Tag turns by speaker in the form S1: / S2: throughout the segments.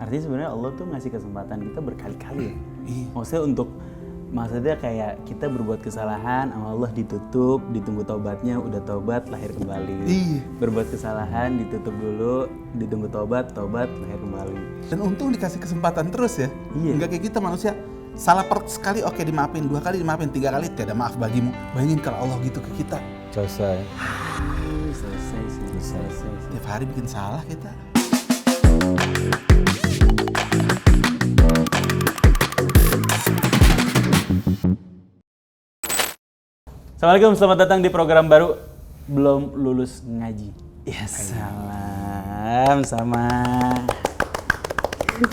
S1: Artinya sebenarnya Allah tuh ngasih kesempatan kita berkali-kali ya.
S2: Iya.
S1: Maksudnya kayak kita berbuat kesalahan sama Allah ditutup, ditunggu taubatnya, udah taubat lahir kembali.
S2: Iya.
S1: Berbuat kesalahan ditutup dulu, ditunggu taubat lahir kembali.
S2: Dan untung dikasih kesempatan terus ya.
S1: Iya.
S2: Enggak kayak kita manusia salah sekali oke dimaafin, 2 kali dimaafin, 3 kali tiada maaf bagimu. Bayangin kalau Allah gitu ke kita.
S3: Selesai.
S1: Selesai sih.
S2: Tiap hari bikin salah kita.
S1: Assalamualaikum, selamat datang di program baru Belum Lulus Ngaji. Ya salam sama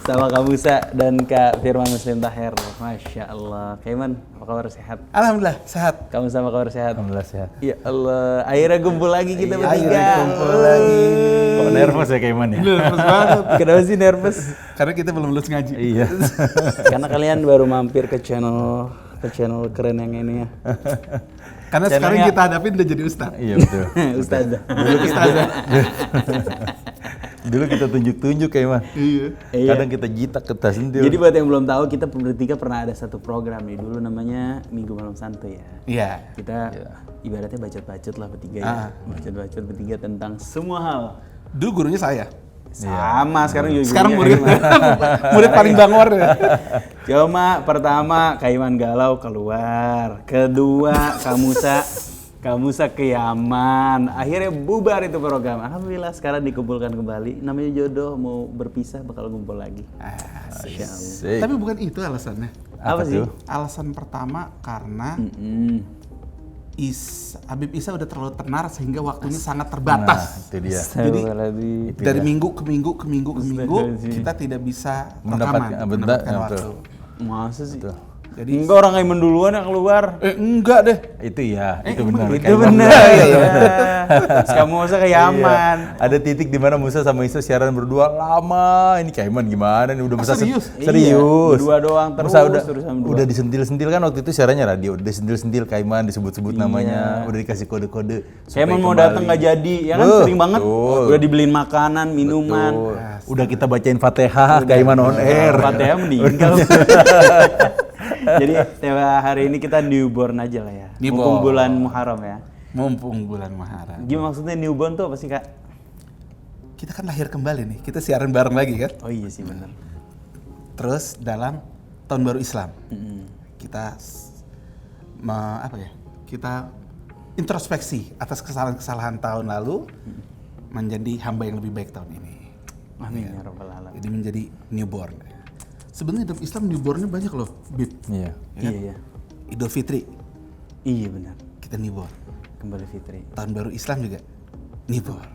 S1: Kak Musa dan Kak Firman Muslim Tahir. Masya Allah. Kak Iman, apa kabar, sehat?
S2: Alhamdulillah sehat.
S1: Kamu sama kabar sehat?
S3: Alhamdulillah sehat.
S1: Ya Allah, akhirnya kumpul lagi kita bertiga.
S2: Akhirnya kumpul lagi.
S3: Kok nervous ya Kak Iman ya?
S2: Nervous banget.
S1: Kenapa sih nervous?
S2: Karena kita belum lulus ngaji.
S3: Iya.
S1: Karena kalian baru mampir ke channel keren yang ini ya.
S2: Karena sekarang
S1: Channelnya-
S2: kita hadapin udah jadi ustaz.
S3: Iya betul.
S1: Ustazah.
S3: Dulu kita tunjuk-tunjuk Kak Iman.
S2: Iya.
S1: Iya.
S3: Kadang kita jitak ke tas sendiri.
S1: Jadi buat yang belum tahu, kita bertiga pernah ada satu program nih dulu namanya Minggu Malam Santuy ya.
S2: Iya.
S1: Kita ibaratnya bacot-bacot lah bertiga ya. Bacot-bacot bertiga tentang semua hal.
S2: Dulu gurunya saya.
S1: Sama, sekarang juga
S2: Sekarang
S1: gurunya
S2: murid
S1: Kaiman.
S2: murid paling bangor ya.
S1: Cuma pertama Kaiman galau keluar. Kedua Kamusa ke Yaman. Akhirnya bubar itu program. Alhamdulillah sekarang dikumpulkan kembali. Namanya jodoh, mau berpisah bakal kumpul lagi. Masya Allah.
S3: Asik.
S2: Tapi bukan itu alasannya.
S1: Apa sih?
S3: tuh?
S2: Alasan pertama karena Habib Isa udah terlalu tenar sehingga waktunya sangat
S3: Nah,
S2: terbatas.
S3: itu dia.
S1: Astagfirullahaladzim.
S2: Dari minggu ke minggu kita tidak bisa
S3: Mendapatkan
S2: mendapatkan
S3: betul.
S2: waktu.
S1: Masa sih?
S3: Betul.
S2: Jadi
S1: Enggak, orang Kaiman duluan yang keluar.
S2: enggak deh.
S3: Itu ya, itu benar.
S1: Itu
S3: Kak Iman
S1: benar ya. Kamu masa ke Yaman.
S3: Iya. Ada titik di mana Musa sama Isa siaran berdua lama. Ini Kak Iman gimana nih udah Musa
S2: serius?
S3: serius.
S1: Iya, berdua doang terus,
S3: Musa udah
S1: terusan berdua.
S3: udah disentil-sentil kan waktu itu siarannya radio, udah disentil-sentil Kak Iman disebut-sebut namanya, udah dikasih kode-kode.
S1: Kaiman
S3: supaya
S1: mau
S3: kembali.
S1: datang nggak jadi, ya kan sering banget.
S3: Betul.
S1: Udah dibeliin makanan, minuman.
S3: Tuh. Udah kita bacain Fatihah Kak Iman on air.
S1: Fatihah meninggal. Jadi hari ini kita newborn aja lah ya.
S2: Newborn.
S1: Mumpung bulan Muharram ya.
S2: Mumpung bulan Muharram.
S1: Gimana maksudnya newborn tuh apa sih, Kak?
S2: Kita kan lahir kembali nih. Kita siaran bareng lagi kan.
S1: Oh iya sih benar.
S2: Terus dalam tahun baru Islam. Kita kita introspeksi atas kesalahan-kesalahan tahun lalu menjadi hamba yang lebih baik tahun ini.
S1: Amin ya rabbal alamin.
S2: Jadi menjadi newborn. Sebenarnya dalam Islam newbornnya banyak loh, Bib.
S3: Iya.
S1: Iya iya.
S2: Idul Fitri
S1: Iya benar.
S2: kita newborn.
S1: Kembali fitri.
S2: Tahun baru Islam juga newborn.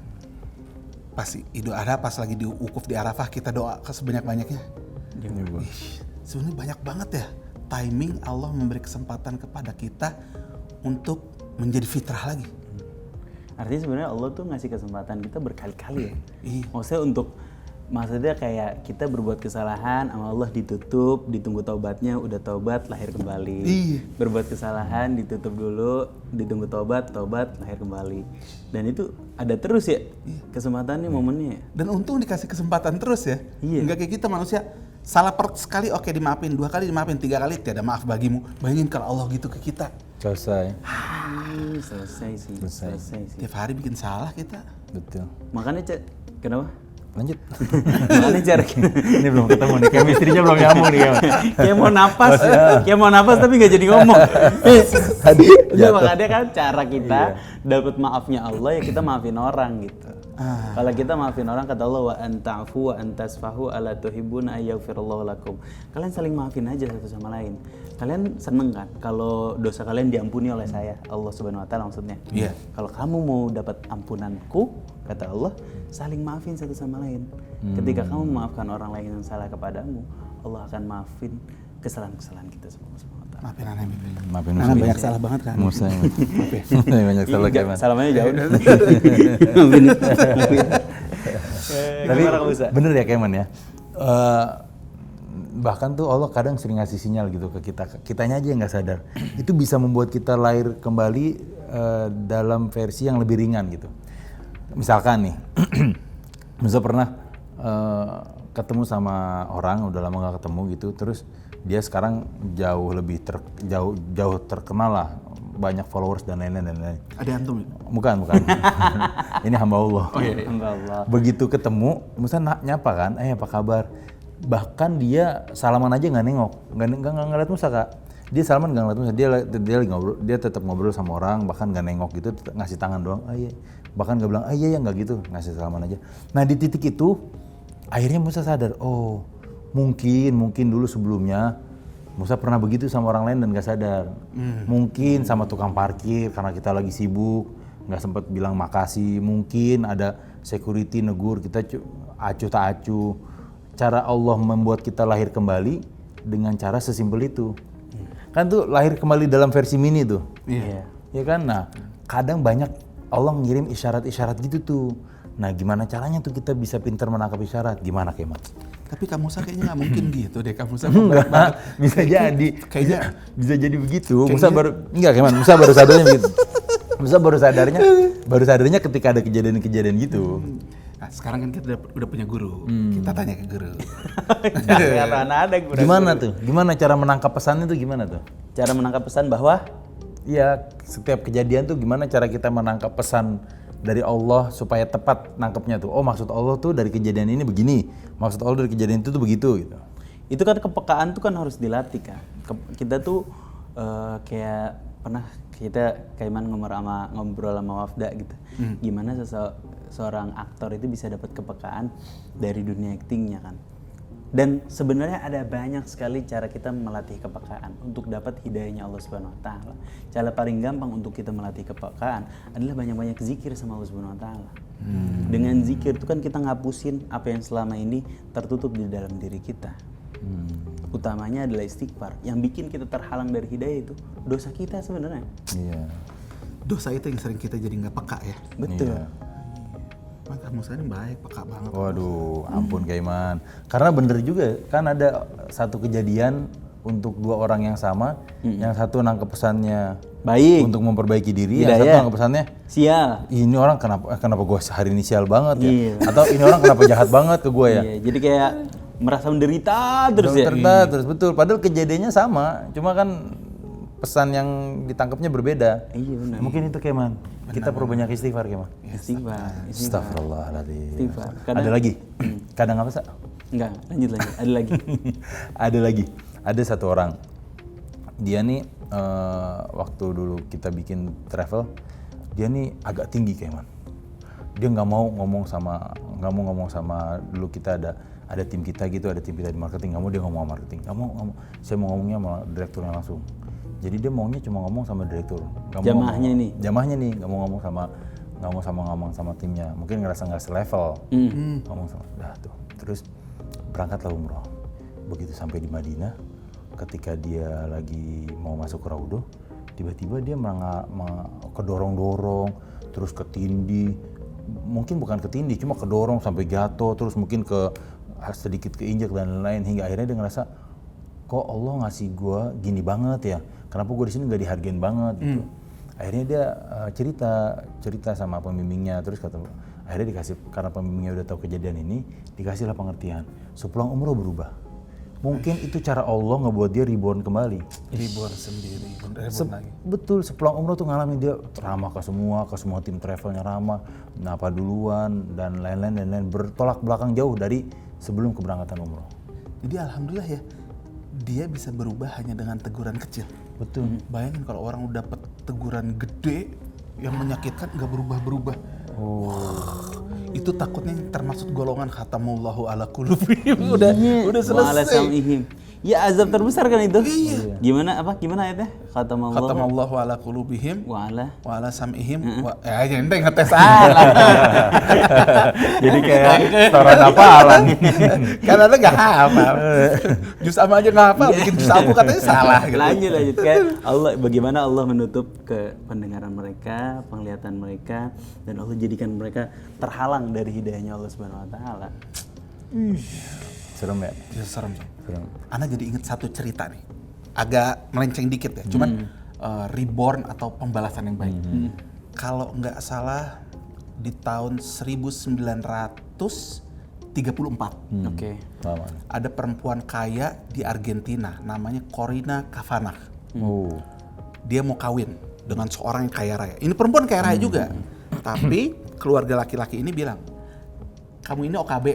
S2: Pas Idul Adha, pas lagi di wukuf di Arafah kita doa ke sebanyak-banyaknya.
S3: Newborn.
S2: Sebenarnya banyak banget ya timing Allah memberi kesempatan kepada kita untuk menjadi fitrah lagi.
S1: Artinya sebenarnya Allah tuh ngasih kesempatan kita berkali-kali ya.
S2: Iya.
S1: Maksudnya kayak kita berbuat kesalahan sama Allah ditutup, ditunggu taubatnya, udah taubat lahir kembali.
S2: Iya.
S1: Berbuat kesalahan ditutup dulu, ditunggu taubat lahir kembali. Dan itu ada terus ya kesempatannya, momennya.
S2: Dan untung dikasih kesempatan terus ya.
S1: Iya.
S2: Enggak kayak kita manusia salah sekali oke dimaafin, 2 kali dimaafin, 3 kali tiada maaf bagimu. Bayangin kalau Allah gitu ke kita.
S3: Selesai.
S1: Selesai sih.
S2: Tiap hari bikin salah kita.
S3: Betul.
S1: Makanya kenapa?
S3: Lanjut.
S1: Makanya cara
S3: Ini belum ketemu nih, chemistry-nya belum nyambung nih.
S1: kayak mau napas tapi nggak jadi ngomong.
S3: Tadi
S1: Ya makanya kan cara kita dapat maafnya Allah ya kita maafin orang gitu. Kalau kita maafin orang kata Allah wa anta'fu wa antasfahu ala tuhibbuna ayyafirallahu lakum. Kalian saling maafin aja satu sama lain. Kalian seneng kan kalau dosa kalian diampuni oleh saya, Allah Subhanahu wa taala maksudnya.
S2: Iya.
S1: Kalau kamu mau dapat ampunanku, kata Allah, saling maafin satu sama lain. Ketika kamu memaafkan orang lain yang salah kepadamu, Allah akan maafin kesalahan-kesalahan kita semua.
S2: Maafin Ana, Bib.
S3: Maafin
S2: Ana
S3: Musa.
S2: banyak salah banget kan.
S3: Musa. Banyak salah Kak Iman.
S1: Salamannya jauh.
S3: Tapi bener ya Kak Iman ya. Bahkan tuh Allah kadang sering ngasih sinyal gitu ke kitanya aja yang nggak sadar. Itu bisa membuat kita lahir kembali dalam versi yang lebih ringan gitu. Misalkan nih, Musa pernah ketemu sama orang, udah lama gak ketemu gitu, terus dia sekarang jauh terkenal lah, banyak followers dan lain-lain.
S2: Ada antum?
S3: Bukan. Ini hamba Allah.
S2: Oh iya.
S1: Hamba Allah.
S3: Begitu ketemu, Musa nyapa kan, apa kabar? Bahkan dia salaman aja nggak nengok, nggak ngeliat Musa Kak. Dia salaman nggak ngeliat Musa, dia lagi ngobrol, dia tetap ngobrol sama orang, bahkan nggak nengok gitu, ngasih tangan doang. Iya. Bahkan nggak bilang, iya nggak gitu, ngasih salaman aja. Nah di titik itu, akhirnya Musa sadar, oh mungkin dulu sebelumnya Musa pernah begitu sama orang lain dan gak sadar. Mungkin sama tukang parkir karena kita lagi sibuk, gak sempat bilang makasih. Mungkin ada security negur, kita acuh tak acuh. Cara Allah membuat kita lahir kembali dengan cara sesimpel itu. Kan tuh lahir kembali dalam versi mini tuh.
S2: Iya.
S3: Ya kan? Nah, kadang banyak Allah ngirim isyarat-isyarat gitu tuh. Nah, gimana caranya tuh kita bisa pintar menangkap isyarat? Gimana Kemal?
S2: Tapi Kak Musa kayaknya nggak mungkin gitu deh. Kak Musa
S3: Enggak,
S2: banget.
S3: bisa jadi.
S2: Kayaknya
S3: Bisa jadi begitu. Musa baru sadarnya begitu. Musa baru sadarnya ketika ada kejadian-kejadian gitu.
S2: Nah, sekarang kan kita udah punya guru. Kita tanya ke guru.
S1: Karena ada guru.
S3: Gimana tuh? Gimana cara menangkap pesannya tuh gimana tuh?
S1: Cara menangkap pesan bahwa
S3: Iya, setiap kejadian tuh gimana cara kita menangkap pesan dari Allah supaya tepat nangkepnya tuh. Oh, maksud Allah tuh dari kejadian ini begini. Maksud Allah dari kejadian itu tuh begitu gitu.
S1: itu kan kepekaan tuh kan harus dilatih kan. Kita tuh kayak pernah kita Kaiman ngobrol sama Wafda gitu. Gimana seorang aktor itu bisa dapat kepekaan dari dunia aktingnya kan. Dan sebenarnya ada banyak sekali cara kita melatih kepekaan untuk dapat hidayahnya Allah Subhanahu wa taala. Cara paling gampang untuk kita melatih kepekaan adalah banyak-banyak zikir sama Allah Subhanahu wa taala. Dengan zikir itu kan kita ngapusin apa yang selama ini tertutup di dalam diri kita. Utamanya adalah istighfar. Yang bikin kita terhalang dari hidayah itu dosa kita sebenarnya.
S3: Iya.
S2: Dosa itu yang sering kita jadi nggak peka ya.
S1: Betul.
S3: Iya.
S2: Mas Kak Musa ini baik, peka banget.
S3: Waduh, ampun Kaiman. Karena bener juga, kan ada satu kejadian untuk dua orang yang sama, yang satu nangkep pesannya
S1: Baik.
S3: untuk memperbaiki diri,
S1: Hidayah.
S3: yang satu nangkep pesannya,
S1: Sial.
S3: ini orang kenapa gue hari ini sial banget ya?
S1: Iya.
S3: Atau ini orang kenapa jahat banget ke gue ya?
S1: Iya, jadi kayak merasa menderita terus ya.
S3: Terus betul, padahal kejadiannya sama, cuma kan pesan yang ditangkapnya berbeda.
S1: Iya benar.
S3: Mungkin itu Kaiman. Kita perlu banyak istighfar Kaiman.
S1: Istighfar.
S3: Astagfirullahaladzim.
S1: Istighfar.
S3: Ada lagi? Kadang apa sih?
S1: Enggak, lanjut. Ada lagi.
S3: Ada lagi. Ada satu orang. Dia nih waktu dulu kita bikin travel, dia nih agak tinggi Kaiman. Dia nggak mau ngomong sama dulu kita ada tim kita gitu, ada tim kita di marketing, nggak mau dia ngomong sama marketing, nggak mau, saya mau ngomongnya sama direkturnya langsung. Jadi dia maunya cuma ngomong sama direktur, jamahnya nih, nggak mau ngomong sama timnya, mungkin ngerasa nggak selevel, ngomong sama, dah tuh, terus berangkatlah umroh. Begitu sampai di Madinah, ketika dia lagi mau masuk ke Raudhah, tiba-tiba dia kedorong-dorong, terus ketindih, mungkin bukan ketindih, cuma kedorong sampai jatuh, terus mungkin sedikit keinjak dan lain-lain, hingga akhirnya dia ngerasa, kok Allah ngasih gue gini banget ya, kenapa gue di sini nggak dihargain banget gitu. Akhirnya dia cerita sama pembimbingnya, terus akhirnya dikasih, karena pembimbingnya udah tahu kejadian ini, dikasihlah pengertian, sepulang umroh berubah. Mungkin itu cara Allah ngebuat dia reborn kembali.
S2: Reborn sendiri, reborn lagi.
S3: Betul, sepulang umroh tuh ngalamin dia ramah ke semua tim travelnya ramah, napa duluan dan lain-lain, bertolak belakang jauh dari sebelum keberangkatan umroh.
S2: Jadi alhamdulillah ya, dia bisa berubah hanya dengan teguran kecil.
S3: Betul.
S2: Bayangin kalau orang udah dapet teguran gede yang menyakitkan nggak berubah-berubah. Itu takutnya termasuk golongan khatamullahu ala qulubihim. Udah
S1: Wa ala
S2: selesai.
S1: sam'ihim. Ya azab terbesar kan itu. Iya. Gimana ayatnya?
S2: Khatamallahu ala qulubihim
S1: wa
S2: ala sam'ihim ya ente ngetes salah.
S3: Jadi kayak setoran hafalan.
S2: Kan ada nggak hafal. Jus sama aja nggak hafal, bikin jus aku katanya salah gitu.
S1: Lanjut kan bagaimana Allah menutup ke pendengaran mereka, penglihatan mereka, dan Allah jadikan mereka terhalang dari hidayahnya Allah Subhanahu wa taala.
S3: Serem ya?
S2: Ya, serem. Ana jadi inget satu cerita nih, agak melenceng dikit ya, cuman reborn atau pembalasan yang baik. Kalau nggak salah di tahun 1900 34.
S1: Oke.
S3: Lama.
S2: Ada perempuan kaya di Argentina namanya Corina Kavanagh.
S3: Oh.
S2: Dia mau kawin dengan seorang yang kaya raya. Ini perempuan kaya raya juga. Tapi keluarga laki-laki ini bilang, kamu ini OKB,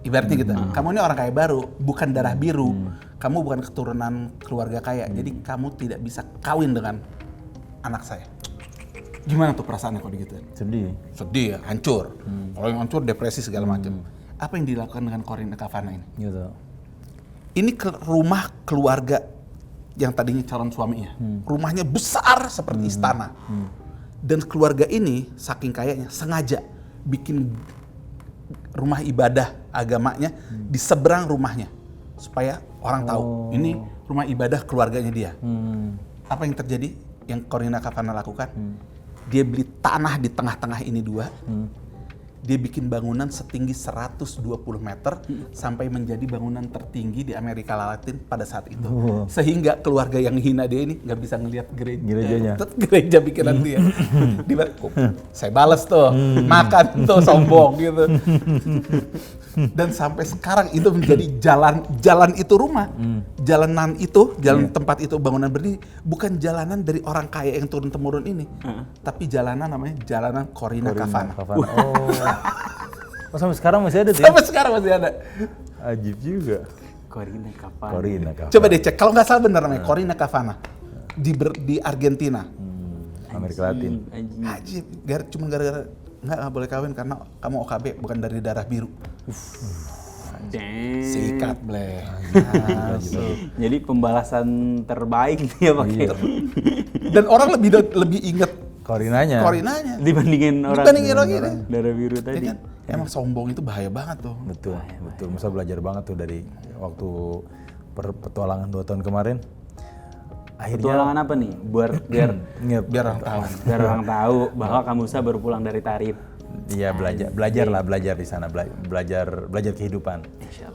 S2: ibaratnya gitu. Kamu ini orang kaya baru, bukan darah biru. Kamu bukan keturunan keluarga kaya. Jadi kamu tidak bisa kawin dengan anak saya. Gimana tuh perasaannya kalau digituin?
S3: Sedih.
S2: Sedih ya, hancur. Kalau yang hancur depresi segala macam. Apa yang dilakukan dengan Corina Kavanagh ini?
S3: Gitu.
S2: Ini ke rumah keluarga yang tadinya calon suaminya. Rumahnya besar seperti istana. Dan keluarga ini saking kayanya sengaja bikin rumah ibadah agamanya di seberang rumahnya supaya orang tahu ini rumah ibadah keluarganya dia. Apa yang terjadi? Yang Corina Kavanagh lakukan? Dia beli tanah di tengah-tengah ini dua. Dia bikin bangunan setinggi 120 meter sampai menjadi bangunan tertinggi di Amerika Latin pada saat itu. Sehingga keluarga yang hina dia ini nggak bisa ngelihat
S3: Gerejanya.
S2: gereja bikinan dia. Saya balas tuh, makan tuh sombong gitu. Dan sampai sekarang itu menjadi jalan itu rumah. Jalanan itu, tempat itu bangunan berdiri bukan jalanan dari orang kaya yang turun-temurun ini. Tapi jalanan namanya Jalanan Corina Kavanagh.
S3: Oh, sampai sekarang masih ada tuh ya?
S2: Sampai sekarang masih ada.
S3: Ajib juga.
S1: Corina Kavanagh.
S3: Corina Kavanagh.
S2: Coba deh cek, kalau nggak salah benar namanya Corina Kavanagh di Argentina.
S3: Amerika Latin.
S1: Anjing.
S2: Ajib, cuma gara-gara nggak boleh kawin karena kamu OKB bukan dari darah biru.
S1: Damn.
S2: Sikat bleh.
S1: Jadi pembalasan terbaik dia pakai
S3: Iya.
S2: Dan orang lebih inget
S3: Corinanya.
S2: Corinanya
S1: dibandingin orang
S2: ini.
S1: darah biru
S2: Jadi
S1: tadi.
S2: kan emang sombong itu bahaya banget tuh.
S3: Betul, betul. Musa belajar banget tuh dari waktu petualangan 2 tahun kemarin. Akhirnya
S1: Petualangan apa nih? Biar
S2: Biar orang tahu.
S1: biar orang tahu bahwa Kamusa baru pulang dari Tarif.
S3: Iya belajar di sana, belajar kehidupan.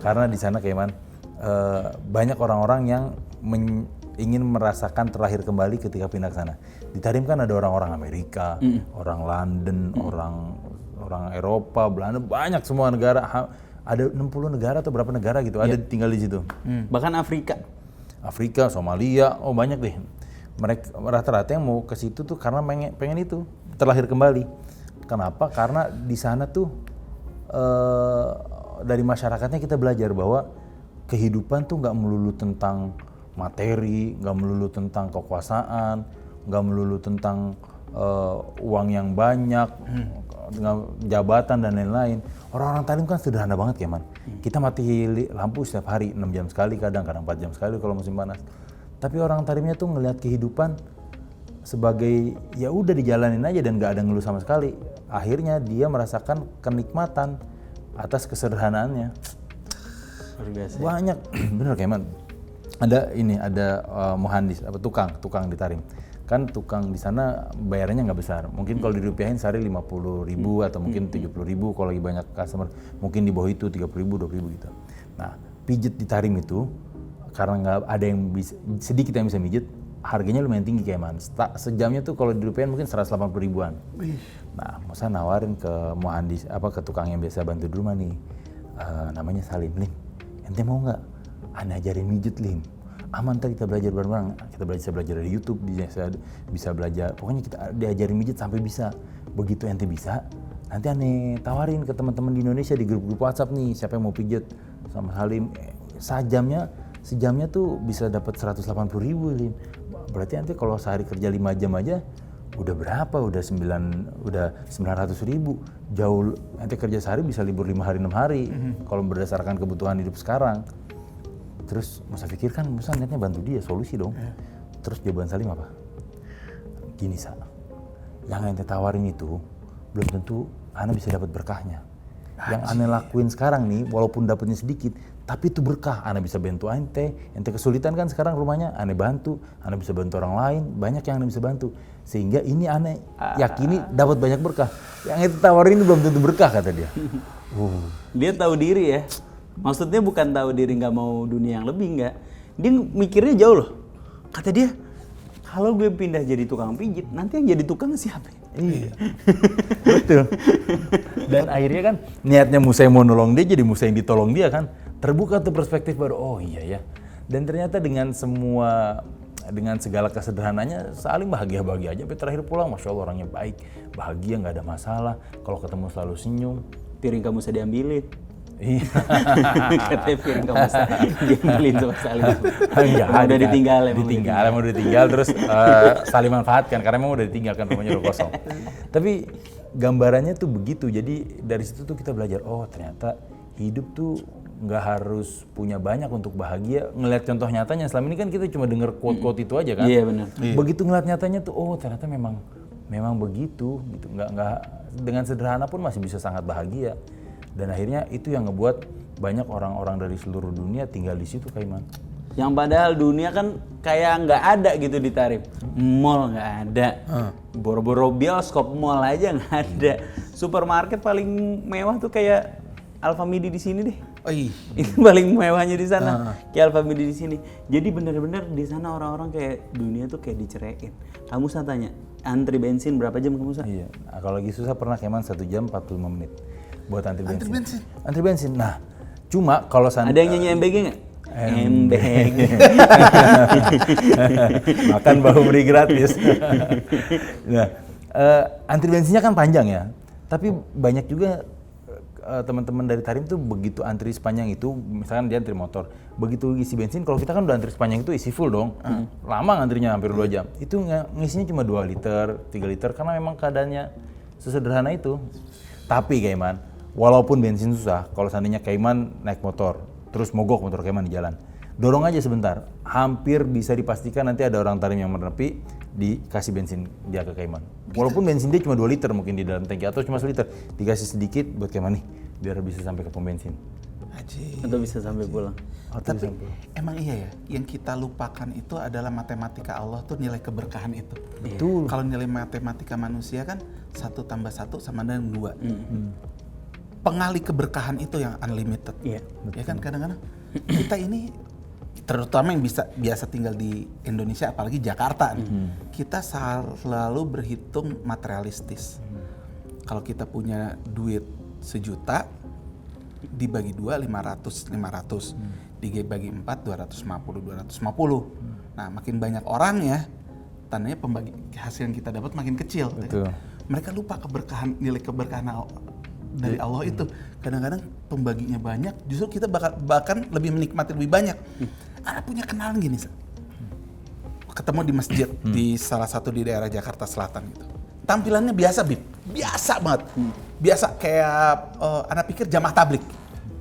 S3: Karena di sana Keman banyak orang-orang yang ingin merasakan terlahir kembali ketika pindah ke sana. Di Tarim kan ada orang-orang Amerika, orang London, orang Eropa, Belanda, banyak semua negara. Ada 60 negara atau berapa negara gitu ada tinggal di situ.
S1: Bahkan Afrika.
S3: Afrika, Somalia, oh banyak deh. Mereka rata-rata yang mau ke situ tuh karena pengen itu terlahir kembali. Kenapa? Karena di sana tuh dari masyarakatnya kita belajar bahwa kehidupan tuh nggak melulu tentang materi, nggak melulu tentang kekuasaan, nggak melulu tentang uang yang banyak, jabatan dan lain-lain. Orang-orang Tarim kan sederhana banget Keman. Kita mati lampu setiap hari 6 jam sekali, kadang 4 jam sekali kalau musim panas. Tapi orang Tarimnya tuh ngelihat kehidupan sebagai ya udah dijalanin aja dan nggak ada ngeluh sama sekali. Akhirnya dia merasakan kenikmatan atas kesederhanaannya.
S1: Luar biasa.
S3: Banyak, bener Keman. Ada muhandis, tukang di Tarim. Kan tukang di sana bayarannya nggak besar. Mungkin kalau dirupiahin sehari 50.000 atau mungkin 70.000 kalau lagi banyak customer. Mungkin di bawah itu 30.000, 20.000 gitu. Nah, pijet di Tarim itu karena nggak ada yang sedikit yang bisa mijet, harganya lumayan tinggi Keman. Sejamnya tuh kalau dirupiahin mungkin 180.000-an. Nah, Musa nawarin ke muhandis ke tukang yang biasa bantu di rumah nih. Namanya Salim, Lim. Ente mau nggak? Ane ajarin mijet Lim. Aman ntar kita belajar bareng-bareng. Kita bisa belajar dari YouTube, bisa belajar. Pokoknya kita diajarin mijet sampai bisa. Begitu ente bisa, nanti Ane tawarin ke teman-teman di Indonesia di grup-grup WhatsApp nih, siapa yang mau pijet sama Salim. Sejamnya tuh bisa dapat 180.000 Lim. Berarti nanti kalau sehari kerja 5 jam aja udah berapa? Udah 900.000. Jauh nanti kerja sehari bisa libur 5 hari 6 hari. Kalau berdasarkan kebutuhan hidup sekarang. Terus Musa pikir kan Musa niatnya bantu dia, solusi dong. Terus jawaban Salim apa? Gini Sa, yang ente tawarin itu belum tentu Ane bisa dapat berkahnya. Yang Ane lakuin sekarang nih, walaupun dapatnya sedikit, tapi itu berkah. Ane bisa bantu ente kesulitan kan sekarang rumahnya, Ane bantu, Ane bisa bantu orang lain, banyak yang Ane bisa bantu. Sehingga ini Ane yakini dapat banyak berkah. Yang ente tawarin ini belum tentu berkah kata dia.
S1: Dia tahu diri ya. Maksudnya bukan tahu diri nggak mau dunia yang lebih, nggak. Dia mikirnya jauh loh. Kata dia, kalau gue pindah jadi tukang pijit, nanti yang jadi tukang siapa?
S3: Iya. Betul. Dan akhirnya kan niatnya Musa yang mau nolong dia jadi Musa yang ditolong dia kan. Terbuka tuh perspektif baru, oh iya ya. Dan ternyata dengan segala kesederhananya saling bahagia-bahagia aja. Tapi terakhir pulang, Masya Allah orangnya baik, bahagia, nggak ada masalah. Kalau ketemu selalu senyum.
S1: Piring kamu bisa diambilin.
S3: Iya.
S1: Katanya piring kamu bisa diambilin sama Salim.
S3: Enggak,
S1: Udah ditinggal emang.
S3: Emang udah ditinggal terus saling manfaatkan karena emang udah ditinggalkan rumahnya udah kosong. Tapi gambarannya tuh begitu. Jadi dari situ tuh kita belajar, oh ternyata hidup tuh nggak harus punya banyak untuk bahagia. Ngeliat contoh nyatanya, selama ini kan kita cuma denger quote-quote itu aja kan.
S1: Iya benar.
S3: Begitu ngeliat nyatanya tuh, oh ternyata memang begitu gitu. Nggak dengan sederhana pun masih bisa sangat bahagia. Dan akhirnya itu yang ngebuat banyak orang-orang dari seluruh dunia tinggal di situ, Kaiman.
S1: Yang padahal dunia kan kayak nggak ada gitu di Tarim. Mall nggak ada. Boro-boro bioskop mall aja nggak ada. Supermarket paling mewah tuh kayak Alfamidi di sini deh.
S2: Oh iya.
S1: Itu paling mewahnya di sana. Kayak Alfamidi di sini. Jadi bener-bener di sana orang-orang kayak dunia tuh kayak diceraiin. Kamu saya tanya, antri bensin berapa jam kamu Sa?
S3: Iya. Nah, kalau lagi susah pernah Kaiman 1 jam 45 menit buat antri bensin. Antri bensin. Nah, cuma kalau
S1: Ada yang nyanyi MBG nggak? MBG.
S3: Makan bahu beri gratis. Nah, antri bensinnya kan panjang ya. Tapi banyak juga teman-teman dari Tarim tuh begitu antri sepanjang itu, misalkan dia antri motor, begitu isi bensin, kalau kita kan udah antri sepanjang itu isi full dong. Lama ngantrinya hampir 2 jam. Itu ngisinya cuma 2 liter, 3 liter karena memang keadaannya sesederhana itu. Tapi Kaiman, walaupun bensin susah, kalau seandainya Kaiman naik motor, terus mogok motor Kaiman di jalan, dorong aja sebentar, hampir bisa dipastikan nanti ada orang Tarim yang menepi, dikasih bensin dia ke Kaiman. Walaupun bensin dia cuma 2 liter mungkin di dalam tangki, atau cuma 1 liter, dikasih sedikit buat Kaiman nih, biar bisa sampai ke pom bensin.
S1: Atau bisa sampai pulang.
S2: Tapi emang iya ya, yang kita lupakan itu adalah matematika Allah tuh nilai keberkahan itu.
S3: Betul.
S2: Kalau nilai matematika manusia kan 1 tambah 1 sama dengan 2. Pengali keberkahan itu yang unlimited.
S1: Iya.
S2: Ya kan kadang-kadang kita ini terutama yang biasa tinggal di Indonesia apalagi Jakarta nih. Kita selalu berhitung materialistis. Kalau kita punya duit 1 juta dibagi 2 500 dibagi 4 250. Nah, makin banyak orang ya, tandanya pembagi hasil yang kita dapat makin kecil.
S3: Betul.
S2: Mereka lupa nilai keberkahan dari Allah itu. Kadang-kadang pembaginya banyak, justru kita bahkan lebih menikmati lebih banyak. Ana punya kenalan gini, ketemu di masjid di salah satu di daerah Jakarta Selatan gitu. Tampilannya biasa, Bib. Biasa banget. Biasa kayak anak pikir jamaah tablik.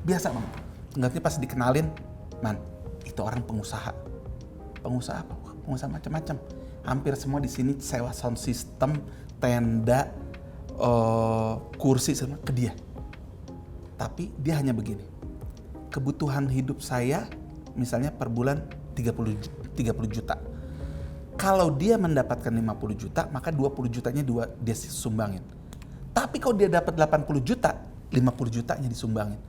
S2: Biasa banget. Enggaknya pas dikenalin, man, itu orang pengusaha. Pengusaha apa? Pengusaha macam-macam. Hampir semua di sini sewa sound system, tenda, kursi semua ke dia. Tapi dia hanya begini. Kebutuhan hidup saya misalnya per bulan 30 juta. Kalau dia mendapatkan 50 juta, maka 20 jutanya dia sumbangin. Tapi kalau dia dapat 80 juta, 50 jutanya disumbangin.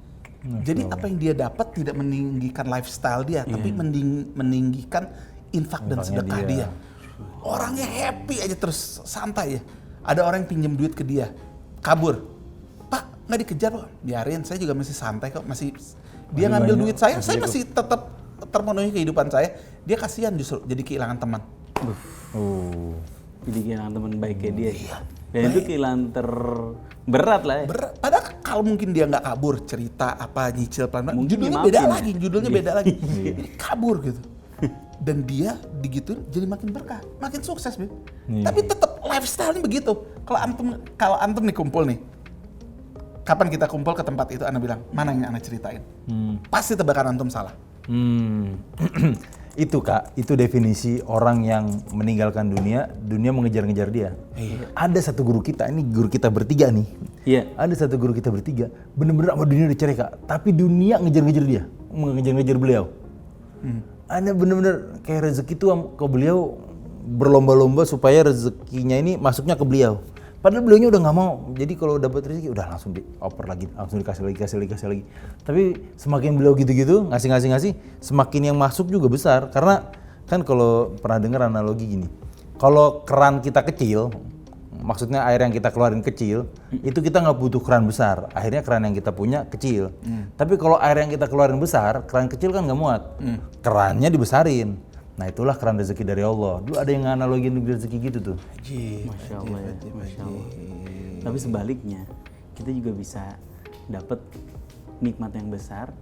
S2: Jadi apa yang dia dapat tidak meninggikan lifestyle dia, tapi meninggikan infak dan sedekah dia. Orangnya happy aja terus santai ya. Ada orang yang pinjam duit ke dia, kabur. Pak, nggak dikejar Pak, biarin, saya juga masih santai kok, dia ngambil duit saya masih tetap terpenuhi kehidupan saya. Dia kasihan justru jadi kehilangan teman.
S1: Jadi kehilangan teman baik kayak dia. Iya. Dan itu kehilangan terberat lah ya.
S2: Berat. Padahal kalau mungkin dia nggak kabur cerita apa nyicil pelan-pelan, judulnya beda lagi. Ini kabur gitu. Dan dia digituin jadi makin berkah, makin sukses, Beb. Tapi tetap lifestyle-nya begitu. Kalau antum nih kumpul nih, kapan kita kumpul ke tempat itu, Ana bilang, mana yang Ana ceritain? Pasti tebakan antum salah.
S3: Itu Kak, itu definisi orang yang meninggalkan dunia mengejar-ngejar dia. Ada satu guru kita, ini guru kita bertiga nih.
S1: Iya.
S3: Ada satu guru kita bertiga, bener-bener sama dunia dicerai Kak, tapi dunia ngejar-ngejar dia, ngejar-ngejar beliau. Ada bener-bener kayak rezeki tuh ke beliau berlomba-lomba supaya rezekinya ini masuknya ke beliau. Padahal beliaunya udah nggak mau. Jadi kalau dapat rezeki udah langsung dioper lagi, langsung dikasih lagi. Tapi semakin beliau gitu-gitu ngasih, semakin yang masuk juga besar. Karena kan kalau pernah dengar analogi gini, kalau keran kita kecil, maksudnya air yang kita keluarin kecil, itu kita nggak butuh keran besar. Akhirnya keran yang kita punya kecil. Tapi kalau air yang kita keluarin besar, keran kecil kan nggak muat. Kerannya dibesarin. Nah itulah keran rezeki dari Allah. Dulu ada yang analogiin rezeki gitu tuh.
S1: Masya Allah ya, Masya Allah. Tapi sebaliknya, kita juga bisa dapat nikmat yang besar,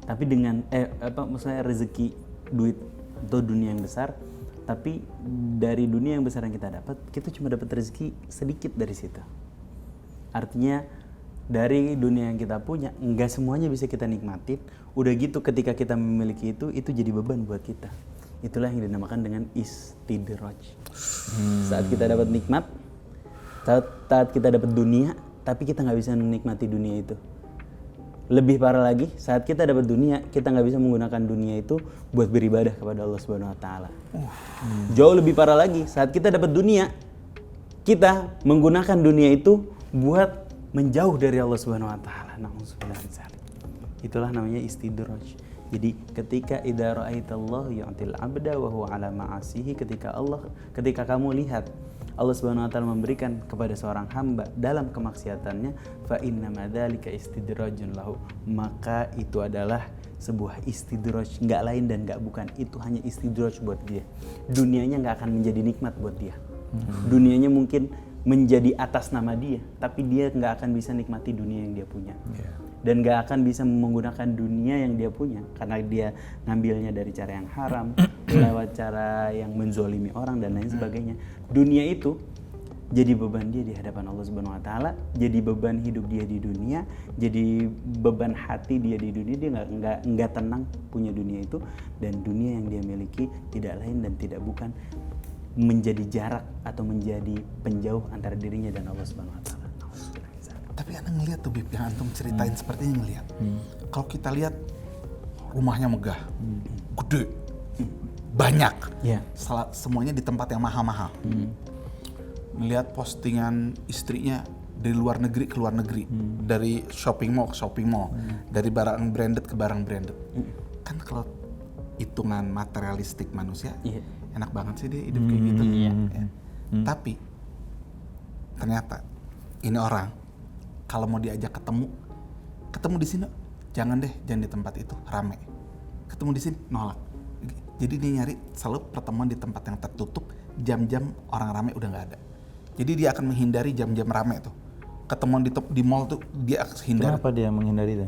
S1: tapi dengan maksudnya rezeki, duit atau dunia yang besar, tapi dari dunia yang besar yang kita dapat, kita cuma dapat rezeki sedikit dari situ. Artinya dari dunia yang kita punya, nggak semuanya bisa kita nikmatin. Udah gitu ketika kita memiliki itu jadi beban buat kita. Itulah yang dinamakan dengan istidraj. Saat kita dapat nikmat, saat kita dapat dunia, tapi kita nggak bisa menikmati dunia itu. Lebih parah lagi, saat kita dapat dunia, kita nggak bisa menggunakan dunia itu buat beribadah kepada Allah Subhanahu Wa Taala. Jauh lebih parah lagi, saat kita dapat dunia, kita menggunakan dunia itu buat menjauh dari Allah Subhanahu Wa Taala. Itulah namanya istidraj. Jadi ketika idza ra'aitallahu yu'til 'abda wa huwa 'ala ma'asihi, ketika kamu lihat Allah Subhanahu wa taala memberikan kepada seorang hamba dalam kemaksiatannya, fa innama dzalika istidrajun lahu, maka itu adalah sebuah istidraj, enggak lain dan enggak bukan, itu hanya istidraj buat dia. Dunianya enggak akan menjadi nikmat buat dia. Dunianya mungkin menjadi atas nama dia, tapi dia enggak akan bisa nikmati dunia yang dia punya. Dan gak akan bisa menggunakan dunia yang dia punya karena dia ngambilnya dari cara yang haram, lewat cara yang menzolimi orang dan lain sebagainya. Dunia itu jadi beban dia di hadapan Allah Subhanahu Wa Taala, jadi beban hidup dia di dunia, jadi beban hati dia di dunia. Dia nggak tenang punya dunia itu, dan dunia yang dia miliki tidak lain dan tidak bukan menjadi jarak atau menjadi penjauh antara dirinya dan Allah Subhanahu Wa Taala.
S2: Tapi Anda ngelihat tuh Bib, yang Antum ceritain sepertinya ngelihat. Kalau kita lihat rumahnya megah, gede, banyak, semuanya di tempat yang mahal-mahal. Melihat postingan istrinya dari luar negeri ke luar negeri, dari shopping mall ke shopping mall, dari barang branded ke barang branded. Kan kalau hitungan materialistik manusia, enak banget sih dia hidup kayak gitu. Tapi ternyata ini orang kalau mau diajak ketemu di sini, jangan di tempat itu rame. Ketemu di sini nolak. Jadi dia nyari selalu pertemuan di tempat yang tertutup, jam-jam orang rame udah nggak ada. Jadi dia akan menghindari jam-jam rame tuh. Ketemuan di mall tuh dia akan hindari.
S3: Kenapa dia menghindari itu?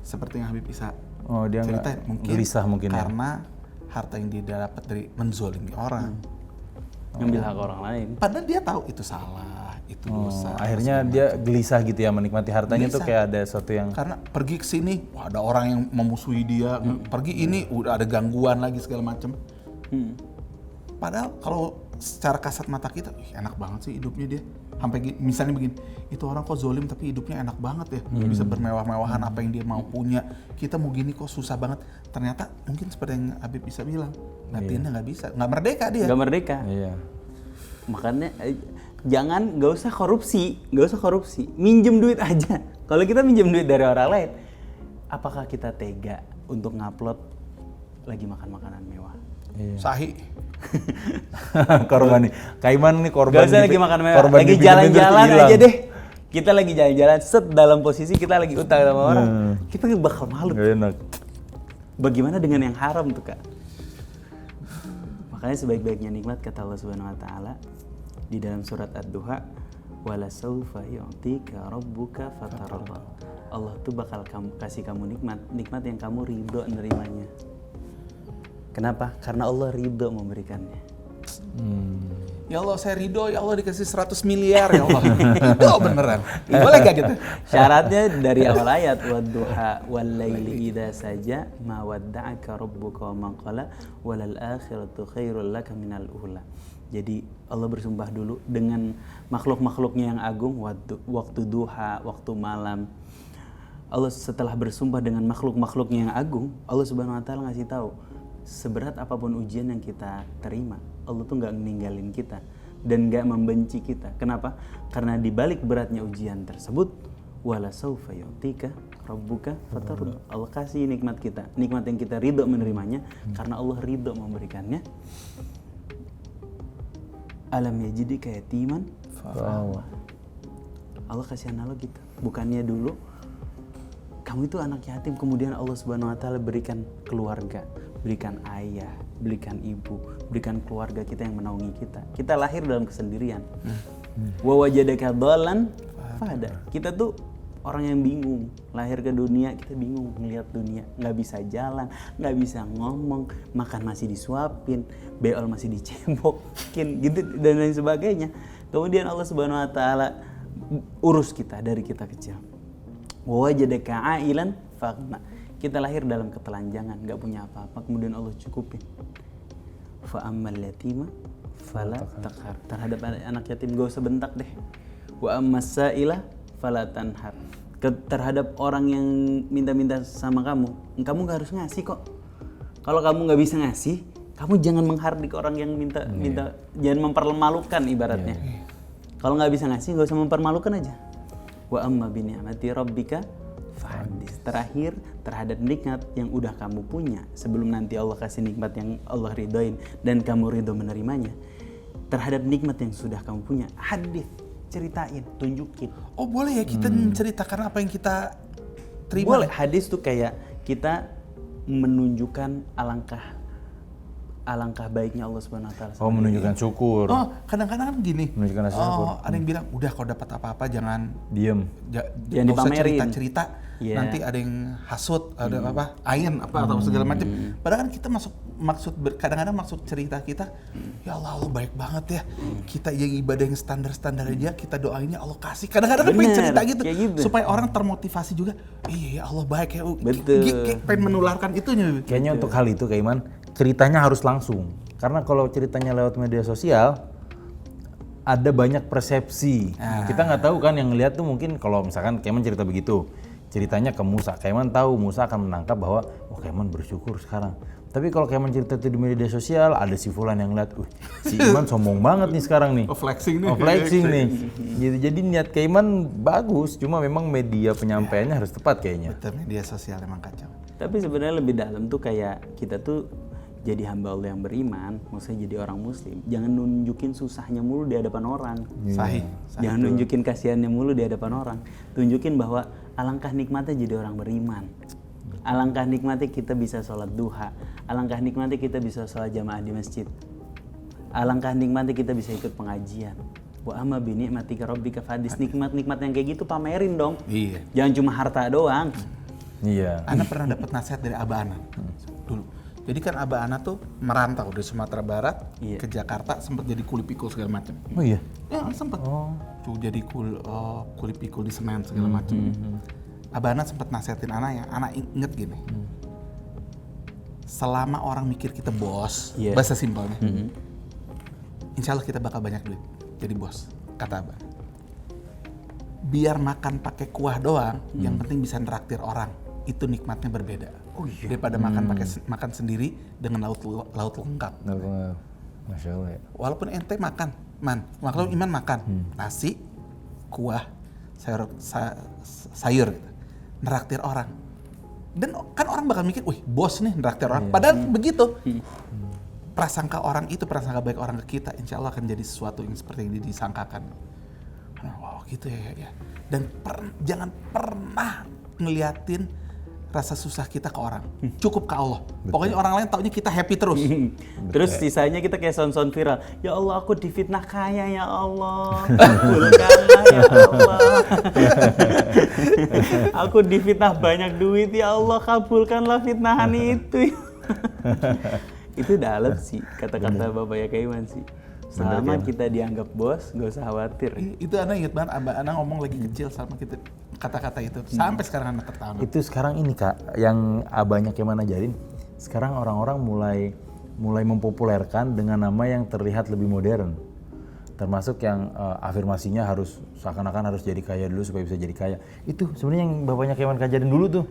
S2: Seperti yang Habib Isa
S3: dia
S2: ceritain,
S3: gelisah mungkin
S2: karena harta yang dia dapat dari menzolimi orang,
S1: ngambil hak orang lain.
S2: Padahal dia tahu itu salah, itu dosa.
S3: Akhirnya dia gelisah gitu ya menikmati hartanya tuh kayak ada sesuatu yang
S2: karena pergi ke sini, wah ada orang yang memusuhi dia, pergi ini udah ada gangguan lagi segala macam. Padahal kalau secara kasat mata kita, enak banget sih hidupnya dia. Sampai misalnya begini, itu orang kok zolim tapi hidupnya enak banget ya, bisa bermewah-mewahan apa yang dia mau punya. Kita mau gini kok susah banget. Ternyata mungkin seperti yang Habib bisa bilang, latihannya nggak bisa, nggak merdeka dia.
S1: Nggak merdeka. Makanya nggak usah korupsi, minjem duit aja. Kalau kita minjem duit dari orang lain, apakah kita tega untuk ngupload lagi makan makanan mewah?
S2: Sahih.
S3: korban nih, Kaiman nih korban.
S1: Gak usah lagi makan mewah, lagi jalan-jalan aja deh. Kita lagi jalan-jalan, dalam posisi kita lagi utang sama orang, kita bakal malu.
S3: Gak enak.
S1: Bagaimana dengan yang haram tuh Kak? Makanya sebaik-baiknya nikmat kata Allah Subhanahu Wa Taala di dalam surat Ad-Duha, wala saufa yu'tika rabbuka fatarda. Allah tuh bakal kasih kamu nikmat yang kamu ridho nerimanya. Kenapa? Karena Allah ridho memberikannya.
S2: Ya Allah saya ridho, ya Allah dikasih 100 miliar ya Allah. Ridho beneran. Boleh gak gitu?
S1: Syaratnya dari awal ayat, wadduha wal-laili idza saja ma wadda'aka rabbuka wa ma qala walal akhiratu khairul laka minal ula. Jadi Allah bersumpah dulu dengan makhluk-makhluknya yang agung, waktu duha, waktu malam. Allah setelah bersumpah dengan makhluk-makhluknya yang agung, Allah Subhanahu Wa Taala ngasih tahu, seberat apapun ujian yang kita terima, Allah tuh nggak ninggalin kita dan nggak membenci kita. Kenapa? Karena di balik beratnya ujian tersebut, wala saufa yu'tika rabbuka fatarda. Allah kasih nikmat kita, nikmat yang kita ridho menerimanya, karena Allah ridho memberikannya. Alam yajidika yatiman Allah kasih analogi gitu. Bukannya dulu kamu itu anak yatim, kemudian Allah Subhanahu wa taala berikan keluarga, berikan ayah, berikan ibu, berikan keluarga kita yang menaungi kita. Kita lahir dalam kesendirian. Wa wajadaka dhallan fahada. Kita tuh orang yang bingung, lahir ke dunia kita bingung ngelihat dunia, nggak bisa jalan, nggak bisa ngomong, makan masih disuapin, beol masih dicebokin, gitu dan lain sebagainya. Kemudian Allah Subhanahu wa taala urus kita dari kita kecil. Wa wajadaka ailan faghna. Kita lahir dalam ketelanjangan, nggak punya apa-apa, kemudian Allah cukupin. Fa ammal yatima fala taqhar. Terhadap anak yatim gak usah bentak deh. Wa ammas saila fala tanhar. Terhadap orang yang minta-minta sama kamu gak harus ngasih kok. Kalau kamu nggak bisa ngasih, kamu jangan menghardik orang yang minta, jangan mempermalukan ibaratnya. Kalau nggak bisa ngasih, nggak usah mempermalukan aja. Wa amma bi ni'mati rabbika fahaddits. Terakhir, terhadap nikmat yang udah kamu punya sebelum nanti Allah kasih nikmat yang Allah ridhoin dan kamu ridho menerimanya. Terhadap nikmat yang sudah kamu punya, hadits, ceritain, tunjukin.
S2: Oh boleh ya kita menceritakan apa yang kita terima?
S1: Boleh. Hadis tuh kayak kita menunjukkan alangkah baiknya Allah Subhanahu wa taala.
S3: Oh, menunjukkan syukur.
S2: Oh, kadang-kadang kan gini.
S3: Menunjukkan rasa syukur.
S2: Ada yang bilang, udah kalau dapat apa-apa jangan
S3: Diem.
S1: Jangan
S2: nggak usah
S1: dipamerin.
S2: cerita-cerita.
S1: Yeah.
S2: Nanti ada yang hasut, ada apa? Ain apa atau segala macam. Padahal kan kita kadang-kadang maksud cerita kita, ya Allah baik banget ya. Kita yang ibadah yang standar-standar aja, kita doainnya Allah kasih. Kadang-kadang kan pengen
S1: Bener,
S2: cerita gitu,
S1: kayak gitu.
S2: supaya orang termotivasi juga. Iya, Allah baik ya.
S1: Betul.
S2: Pengen menularkan itunya.
S3: Kayaknya untuk hal itu, Kak Iman, ceritanya harus langsung. Karena kalau ceritanya lewat media sosial, ada banyak persepsi. Kita nggak tahu kan, yang ngelihat tuh mungkin kalau misalkan Kak Iman cerita begitu, ceritanya ke Musa. Kak Iman tahu Musa akan menangkap bahwa, oh Kak Iman bersyukur sekarang. Tapi kalau Kak Iman cerita itu di media sosial, ada si Fulan yang ngeliat, si Iman sombong banget nih sekarang nih.
S2: Flexing nih.
S3: Flexing nih. Gitu. Jadi niat Kak Iman bagus, cuma memang media penyampaiannya harus tepat kayaknya.
S2: Betul, media sosial emang kacau.
S1: Tapi sebenarnya lebih dalam tuh kayak kita tuh jadi hamba Allah yang beriman, maksudnya jadi orang muslim, jangan nunjukin susahnya mulu di hadapan orang.
S2: Sahih.
S1: Jangan nunjukin kasihannya mulu di hadapan orang. Tunjukin bahwa alangkah nikmatnya jadi orang beriman. Alangkah nikmatnya kita bisa sholat duha. Alangkah nikmatnya kita bisa sholat jamaah di masjid. Alangkah nikmatnya kita bisa ikut pengajian. Wa amma bi ni'matika rabbika fahaddits. Nikmat-nikmat yang kayak gitu pamerin dong.
S2: Iya.
S1: Jangan cuma harta doang.
S3: Iya.
S2: Ana pernah dapat nasihat dari Abah Ana dulu. Jadi kan Abah Ana tuh merantau dari Sumatera Barat ke Jakarta, sempat jadi kuli pikul segala macam.
S3: Oh iya?
S2: Ya sempat. Tuh jadi kuli pikul di Senen segala macam. Abah Ana sempat nasihatin Ana ya, Ana inget gini. Selama orang mikir kita bos, bahasa simpelnya, insya Allah kita bakal banyak duit jadi bos, kata Abah. Biar makan pakai kuah doang, yang penting bisa neraktir orang, itu nikmatnya berbeda. Daripada makan sendiri dengan laut lengkap.
S3: Masya Allah ya.
S2: Walaupun ente makan, walaupun Iman makan nasi, kuah, sayur gitu, neraktir orang. Dan kan orang bakal mikir, wih bos nih neraktir orang. Padahal begitu. Prasangka orang itu, prasangka baik orang ke kita, insya Allah akan jadi sesuatu yang seperti yang disangkakan. Wow gitu ya. Dan jangan pernah ngeliatin rasa susah kita ke orang. Cukup ke Allah. Pokoknya orang lain taunya kita happy terus.
S1: Terus sisanya kita kayak sound-sound viral. Ya Allah, aku difitnah kaya ya Allah. Kabulkanlah ya Allah. Aku difitnah banyak duit ya Allah, kabulkanlah fitnahan itu. Itu dalam sih kata-kata Bapak ya Kaiman sih. Selama kita dianggap bos, gak usah khawatir.
S2: Itu Ana inget banget, Abah Ana ngomong lagi kecil sama kita kata-kata itu. Sampai sekarang Ana tertanam.
S3: Itu sekarang ini Kak, yang abahnya Kaiman ajarin, sekarang orang-orang mulai mempopulerkan dengan nama yang terlihat lebih modern. Termasuk yang afirmasinya harus seakan-akan harus jadi kaya dulu supaya bisa jadi kaya. Itu sebenarnya yang bapaknya Kaiman ajarin dulu tuh.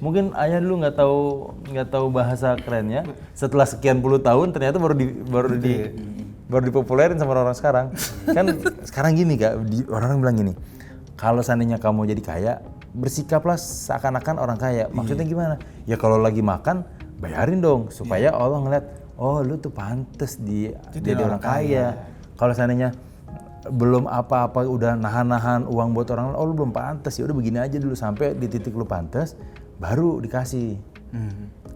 S3: Mungkin ayah dulu nggak tahu bahasa kerennya. Setelah sekian puluh tahun ternyata baru dipopulerin sama orang-orang sekarang. Kan sekarang gini Kak, orang-orang bilang gini, kalau seandainya kamu jadi kaya, bersikaplah seakan-akan orang kaya. Maksudnya gimana? Ya kalau lagi makan, bayarin dong supaya Allah ngeliat, oh lu tuh pantes jadi orang kaya. Kalau seandainya belum apa-apa udah nahan-nahan uang buat orang lain, oh lu belum pantas, ya udah begini aja dulu sampai di titik lu pantas, baru dikasih.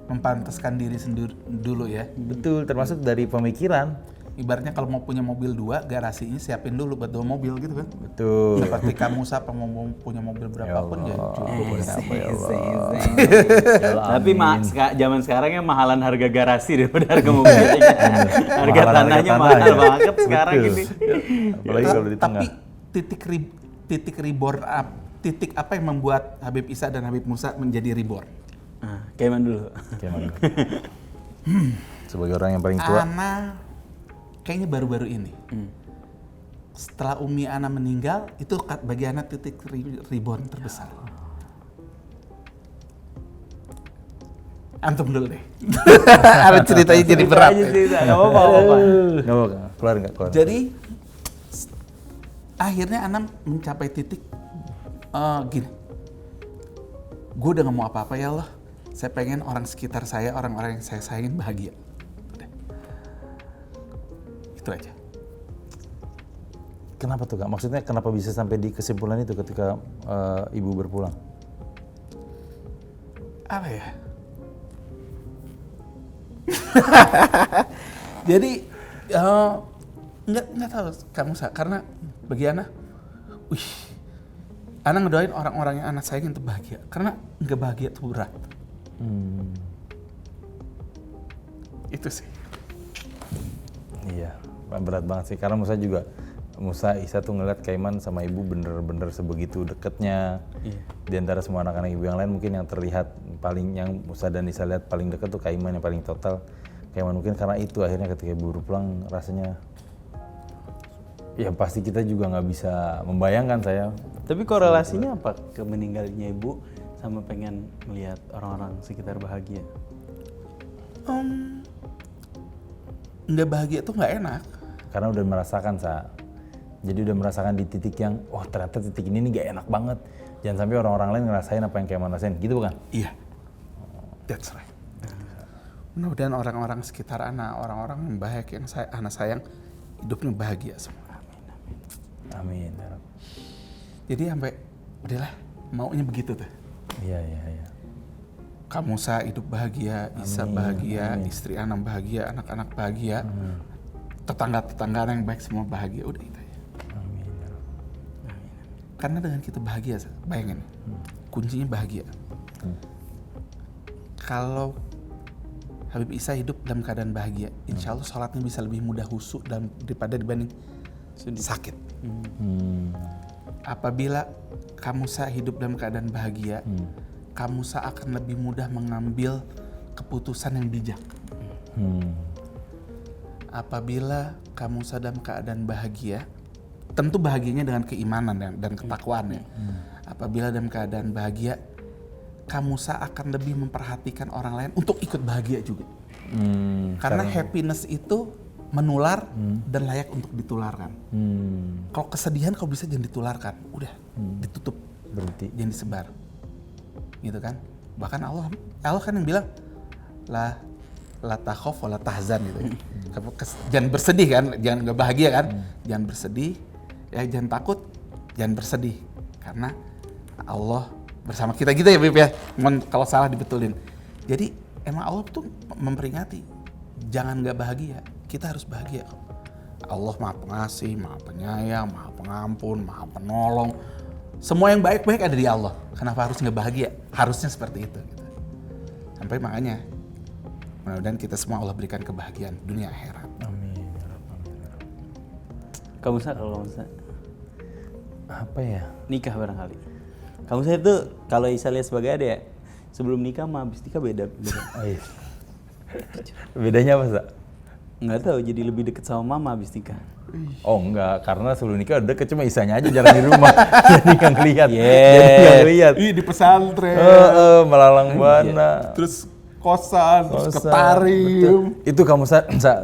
S2: Mempantaskan diri sendiri dulu ya.
S3: Betul, termasuk dari pemikiran.
S2: Ibaratnya kalau mau punya mobil 2, garasinya siapin dulu buat 2 mobil gitu kan.
S3: Betul.
S2: Seperti kamu siapa mau punya mobil berapapun ya cukup buat apa ya Allah.
S1: Tapi zaman sekarang ya mahalan harga garasi daripada harga mobilnya. Harga tanahnya mahal banget sekarang ini.
S3: Apalagi kalau di tengah.
S2: Tapi titik reborn titik apa yang membuat Habib Isa dan Habib Musa menjadi reborn?
S1: Kaiman dulu.
S3: Gimana? Sebagai orang yang paling tua.
S2: Ana kayaknya baru-baru ini. Setelah Umi Ana meninggal, itu bagi Ana titik reborn terbesar. Antum dulu deh. Ada ceritanya jadi berat.
S1: Gak apa-apa.
S3: Nggak mau, keluar nggak?
S2: Jadi akhirnya Ana mencapai titik gini. Gue udah gak mau apa-apa ya Allah. Saya pengen orang sekitar saya, orang-orang yang saya sayangin bahagia. Udah. Itu aja.
S3: Kenapa tuh Kak? Maksudnya kenapa bisa sampai di kesimpulan itu ketika ibu berpulang?
S2: Apa ya? Jadi nggak tahu kamu karena bagi Ana, Ana ngedoain orang-orang yang Ana sayangin itu bahagia. Karena nggak bahagia itu berat. Itu sih.
S3: Iya, berat banget sih. Karena Musa Isa tuh ngeliat Kaiman sama ibu bener-bener sebegitu deketnya.
S1: Iya.
S3: Di antara semua anak-anak ibu yang lain mungkin yang terlihat yang Musa dan Isa lihat paling deket tuh Kaiman yang paling total. Kaiman mungkin karena itu akhirnya ketika ibu berpulang rasanya ya pasti kita juga nggak bisa membayangkan saya.
S1: Tapi korelasinya apa ke meninggalnya ibu sama pengen melihat orang-orang sekitar bahagia?
S2: Nggak bahagia tuh nggak enak.
S3: Karena udah merasakan jadi udah merasakan di titik yang ternyata titik ini nih gak enak banget. Jangan sampai orang-orang lain ngerasain apa yang Kaiman rasain, gitu bukan?
S2: Iya, that's right. Mudah-mudahan orang-orang sekitar Ana, orang-orang yang baik yang Ana sayang, hidupnya bahagia semua.
S3: Amin.
S2: Jadi sampai udahlah maunya begitu tuh.
S3: Iya.
S2: Kamu hidup bahagia, Isa bahagia, istri Ana bahagia, anak-anak bahagia, tetangga-tetangga yang baik semua bahagia, udah itu aja.
S3: Amin.
S2: Karena dengan kita bahagia, bayangin, kuncinya bahagia. Kalau Habib Isa hidup dalam keadaan bahagia, insya Allah sholatnya bisa lebih mudah khusyuk daripada dibanding sakit. Apabila kamu hidup dalam keadaan bahagia, kamu akan lebih mudah mengambil keputusan yang bijak. Apabila kamu dalam keadaan bahagia, tentu bahagianya dengan keimanan dan ketakwaan ya. Apabila dalam keadaan bahagia, kamu akan lebih memperhatikan orang lain untuk ikut bahagia juga. Karena happiness itu menular dan layak untuk ditularkan. Kalau kesedihan kalau bisa jangan ditularkan, udah ditutup,
S3: berhenti,
S2: jangan disebar, gitu kan? Bahkan Allah kan yang bilang la takhaf wa la tahzan gitu. Jangan bersedih kan, jangan nggak bahagia kan, jangan bersedih, ya jangan takut, jangan bersedih, karena Allah bersama kita gitu ya Bib ya. Kalau salah dibetulin. Jadi emang Allah tuh memperingati, jangan nggak bahagia, kita harus bahagia. Allah Maha Pengasih, Maha Penyayang, Maha Pengampun, Maha Penolong. Semua yang baik-baik ada di Allah. Kenapa harus nggak bahagia? Harusnya seperti itu. Gitu. Sampai makanya, mudah-mudahan kita semua Allah berikan kebahagiaan dunia akhirat.
S3: Amin.
S1: Kamu kalau
S3: Apa ya?
S1: nikah barangkali. Kamu itu kalau Isa lihat sebagai ada ya, sebelum nikah sama habis nikah beda.
S3: Iya. Bedanya apa, Sa?
S1: Nggak tahu, jadi lebih deket sama mama habis nikah.
S3: Oh enggak, karena sebelum nikah udah deket, cuma Isanya aja jarang di rumah. Jadi nggak ngeliat.
S1: Yeah.
S3: Jadi nggak ngeliat.
S2: Di pesantren.
S3: Melalang buana.
S2: Terus kosan, terus
S3: Kosan,
S2: ketarim.
S3: betul. Itu kamu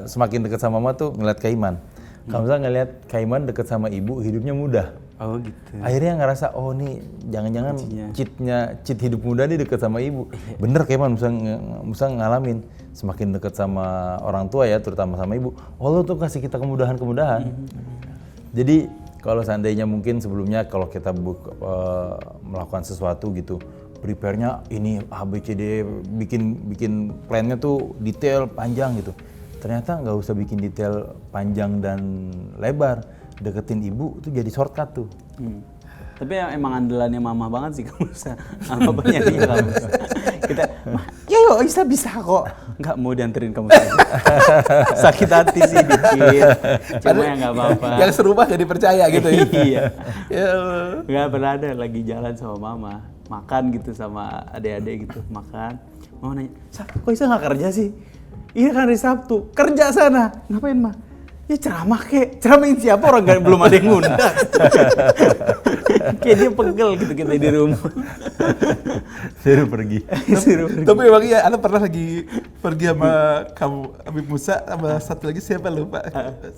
S3: semakin dekat sama mama tuh ngeliat Kaiman. Kamu ngeliat Kaiman deket sama ibu, hidupnya mudah.
S1: Oh gitu.
S3: Akhirnya ngerasa, oh nih jangan-jangan cheat hidup muda nih deket sama ibu. Bener Kaiman, Musa ngalamin. Semakin deket sama orang tua ya, terutama sama ibu, Allah tuh kasih kita kemudahan-kemudahan. Jadi kalau seandainya mungkin sebelumnya kalau kita melakukan sesuatu gitu, prepare-nya ini A, B, C, D, bikin plan-nya tuh detail, panjang gitu. Ternyata nggak usah bikin detail panjang dan lebar, deketin ibu tuh jadi shortcut tuh.
S1: Tapi emang andalannya mama banget sih kamu Musa. Apa banyaknya kamu Musa. Kita, ya yuk bisa kok. Nggak mau dianterin kamu saja. Sakit hati sih dikit. Cuma ya nggak apa-apa.
S2: Yang serumah gak dipercaya gitu ya.
S1: Iya.
S2: Ya Allah.
S1: Nggak pernah ada lagi jalan sama mama. Makan gitu sama adik-adik gitu. Makan. Mama nanya, kok Isa nggak kerja sih? Iya kan hari Sabtu. Kerja sana. Ngapain mah? Ya ceramah kek. Ceramahin siapa orang belum ada yang ngundang. Kayak dia pegel gitu kita di rumah.
S3: Suruh pergi.
S2: Tapi emang iya, Ana pernah lagi pergi sama kamu, Habib Musa, sama satu lagi siapa lupa.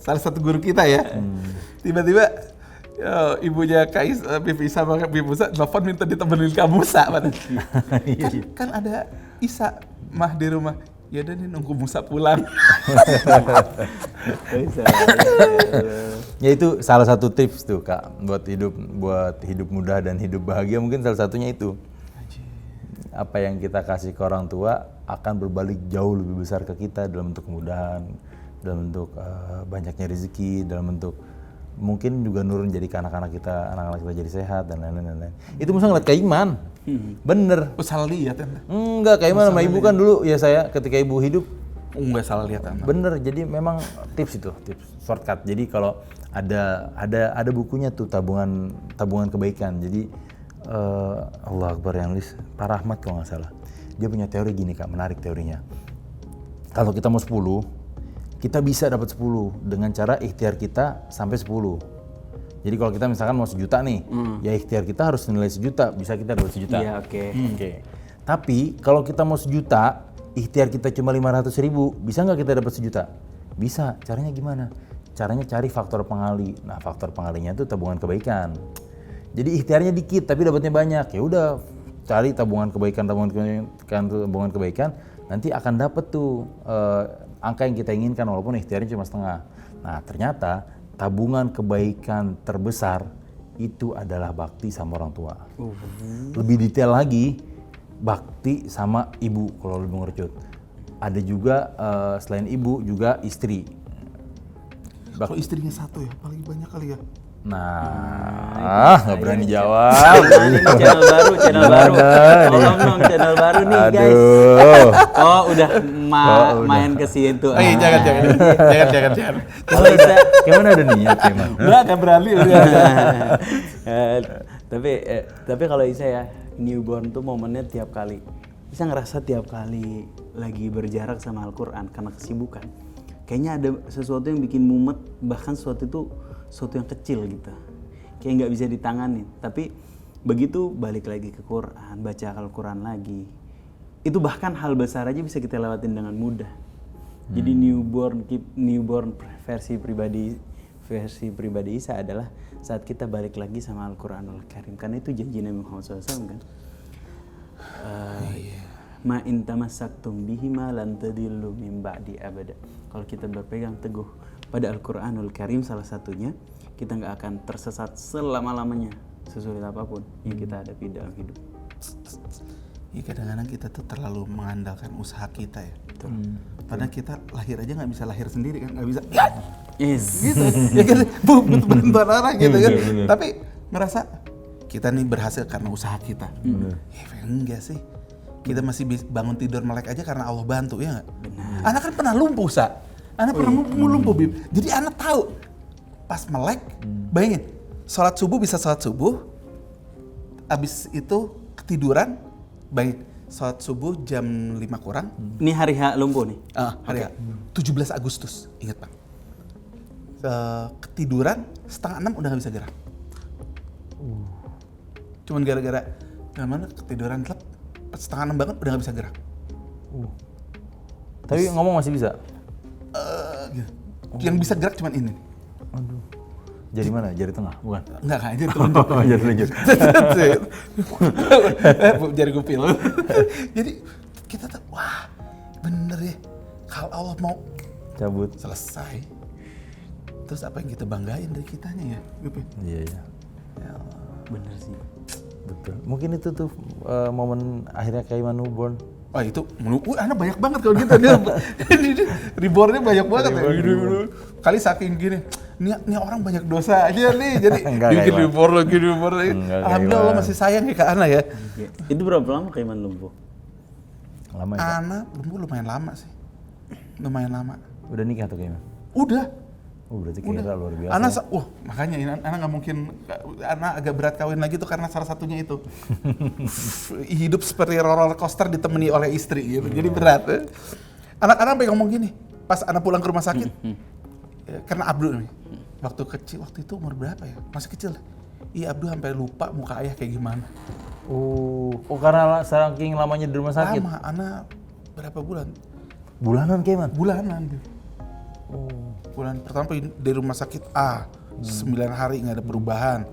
S2: Salah satu guru kita ya. Tiba-tiba ibunya Habib Isa sama Habib Musa telepon minta ditemenin kamu Musa. kan ada Isa mah di rumah. Ya udah nih nunggu Musa pulang.
S3: Ya itu salah satu tips tuh Kak buat hidup mudah dan hidup bahagia, mungkin salah satunya itu. Apa yang kita kasih ke orang tua akan berbalik jauh lebih besar ke kita dalam bentuk kemudahan, dalam bentuk banyaknya rezeki, dalam bentuk mungkin juga nurun jadi ke anak-anak kita jadi sehat dan lain-lain. Itu Musa ngeliat Kaiman. Bener.
S2: Salah lihat ya?
S3: Enggak, Kaiman sama ibu kan dulu ya saya ketika ibu hidup.
S2: Enggak salah lihat.
S3: Bener, jadi memang tips shortcut. Jadi kalau ada bukunya tuh tabungan kebaikan. Jadi Allah Akbar yang nulis Pak Rahmat kalau nggak salah. Dia punya teori gini Kak, menarik teorinya. Kalau kita mau 10, kita bisa dapat 10 dengan cara ikhtiar kita sampai 10. Jadi kalau kita misalkan mau 1 juta nih, ya ikhtiar kita harus nilai 1 juta, bisa kita dapat 1 juta.
S1: Iya, oke.
S3: Tapi kalau kita mau 1 juta, ikhtiar kita cuma 500.000, bisa nggak kita dapat 1 juta? Bisa. Caranya gimana? Caranya cari faktor pengali. Nah, faktor pengalinya itu tabungan kebaikan. Jadi ikhtiarnya dikit tapi dapatnya banyak. Ya udah, cari tabungan kebaikan, nanti akan dapat tuh angka yang kita inginkan walaupun ikhtiarnya cuma setengah. Nah, ternyata tabungan kebaikan terbesar itu adalah bakti sama orang tua. Lebih detail lagi, bakti sama ibu kalau lebih mengerucut. Ada juga selain ibu juga istri.
S2: Kalau istrinya satu ya, paling banyak kali ya.
S3: Nah, nggak berani jawab.
S1: Ini channel baru. Tolong dong channel baru nih guys. Oh udah main ke situ.
S2: Jangan.
S3: Kalau bisa, gimana ada niat emang?
S2: Nggak akan berani udah.
S1: Tapi kalau Isa ya, newborn tuh momennya tiap kali. Isa ngerasa tiap kali lagi berjarak sama Al-Quran karena kesibukan. Kayaknya ada sesuatu yang bikin mumet, bahkan sesuatu yang kecil gitu, kayak nggak bisa ditangani. Tapi begitu balik lagi ke Quran, baca Al-Quran lagi, itu bahkan hal besar aja bisa kita lewatin dengan mudah. Jadi newborn versi pribadi Isa adalah saat kita balik lagi sama Al-Quranul Karim, karena itu janji Nabi Muhammad SAW kan. Ma in tamassaktum bihima lan tadillu min ba'di abada. Kalau kita berpegang teguh pada Al-Quranul Karim salah satunya, kita nggak akan tersesat selama-lamanya sesulit apapun yang kita hadapi dalam hidup.
S2: Ya kadang-kadang kita tuh terlalu mengandalkan usaha kita ya. Padahal kita lahir aja nggak bisa lahir sendiri kan, nggak bisa.
S1: Yes.
S2: Gitu. Ya kan, butuh bantuan orang gitu kan. Tapi ngerasa kita nih berhasil karena usaha kita. Ya enggak sih. Kita masih bangun tidur melek aja karena Allah bantu, ya nggak? Benar. Anak kan pernah lumpuh, Anak pernah lumpuh, Bib. Jadi anak tahu pas melek, bayangin, sholat subuh, abis itu ketiduran, bayangin, sholat subuh jam 5 kurang.
S1: Ini hari H lumpuh nih?
S2: Hari H, 17 Agustus, ingat Bang. Ketiduran, 5:30 udah gak bisa gerak. Cuman gara-gara, ketiduran klep, 5:30 banget udah gak bisa gerak.
S3: Tapi ngomong masih bisa?
S2: Gitu. Yang bisa gerak cuman ini.
S3: Aduh. Jari mana? Jari tengah? Bukan?
S2: Enggak, jari telunjuk.
S3: Jari telunjuk.
S2: Jari gupil. Jadi kita tuh, wah bener ya. Kalau Allah mau
S3: cabut.
S2: Selesai. Terus apa yang kita banggain dari kitanya ya?
S3: Iya.
S2: Ya Allah.
S1: Bener sih.
S3: Betul. Mungkin itu tuh momen akhirnya Kaiman newborn.
S2: Wah itu, anak banyak banget kalau gitu. Dia rebornnya banyak banget ya. Kali saking gini, nih orang banyak dosa aja nih. Jadi bikin reborn lagi. Alhamdulillah Allah masih sayang ya ke Ana ya.
S1: Itu berapa lama Kaiman lumpuh?
S3: Lama ya, Kak?
S2: Ana lumpuh lumayan lama sih. Lumayan lama.
S3: Udah nikah tuh Kaiman?
S2: Udah.
S3: Oh berarti kira luar biasa.
S2: Ana, makanya Ana nggak mungkin, Ana agak berat kawin lagi tuh karena salah satunya itu. Hidup seperti roller coaster ditemani oleh istri gitu, jadi berat. Anak-anak pengen ngomong gini, pas Ana pulang ke rumah sakit, karena Abdul nih, waktu kecil, waktu itu umur berapa ya? Masih kecil. Iya Abdul sampai lupa muka ayah kayak gimana.
S3: Oh karena saking lamanya di rumah sakit?
S2: Lama, Ana berapa bulan?
S3: Bulanan Kaiman?
S2: Bulanan.
S3: Oh.
S2: Bulan pertama di rumah sakit A, 9 hari nggak ada perubahan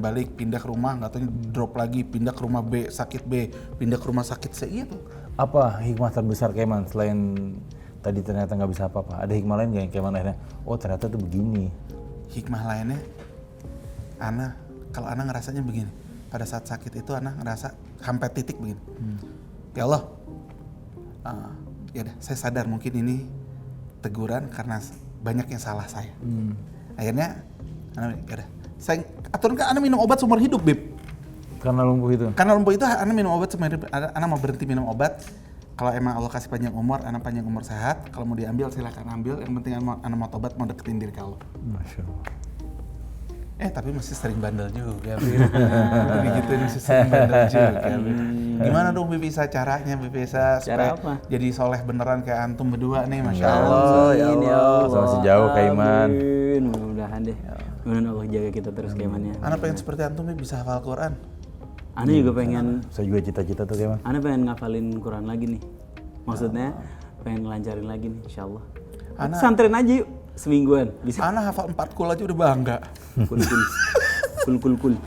S2: balik, pindah ke rumah, nggak tahu drop lagi, pindah ke rumah B, sakit B, pindah ke rumah sakit C, gitu.
S3: Apa hikmah terbesar Kaiman selain tadi ternyata nggak bisa apa-apa? Ada hikmah lain nggak yang Kaiman akhirnya, oh ternyata tuh begini?
S2: Hikmah lainnya, kalau Ana ngerasanya begini, pada saat sakit itu Ana ngerasa sampai titik begini. Ya Allah, ya udah, saya sadar mungkin ini teguran karena banyak yang salah saya. Akhirnya, yaudah, saya aturkan Ana minum obat seumur hidup, Beb.
S3: Karena lumpuh itu?
S2: Karena lumpuh itu Ana minum obat seumur hidup. Ana mau berhenti minum obat. Kalau emang Allah kasih panjang umur, Ana panjang umur sehat. Kalau mau diambil silakan ambil. Yang penting Ana mau tobat, mau deketin diri Allah.
S3: Masya Allah.
S2: Tapi masih sering bandel juga, Beb. Gitu masih sering bandel juga, Beb. Gimana dong Beb Isa caranya, Beb Isa supaya jadi soleh beneran kayak antum berdua nih, Masya Allah.
S3: Ya Allah. Masih jauh Kaiman.
S1: Mudah-mudahan deh. Mudah-mudahan Allah jaga kita terus Kaimannya.
S2: Ana pengen seperti antum Beb, bisa hafal Quran.
S1: Ana juga pengen.
S3: Saya juga cita-cita tuh Kaiman.
S1: Ana pengen ngafalin Quran lagi nih. Maksudnya pengen ngelancarin lagi nih, insyaallah. Ana santrin aja yuk. Semingguan bisa.
S2: Ana hafal 4 kul aja udah bangga.
S1: Kul.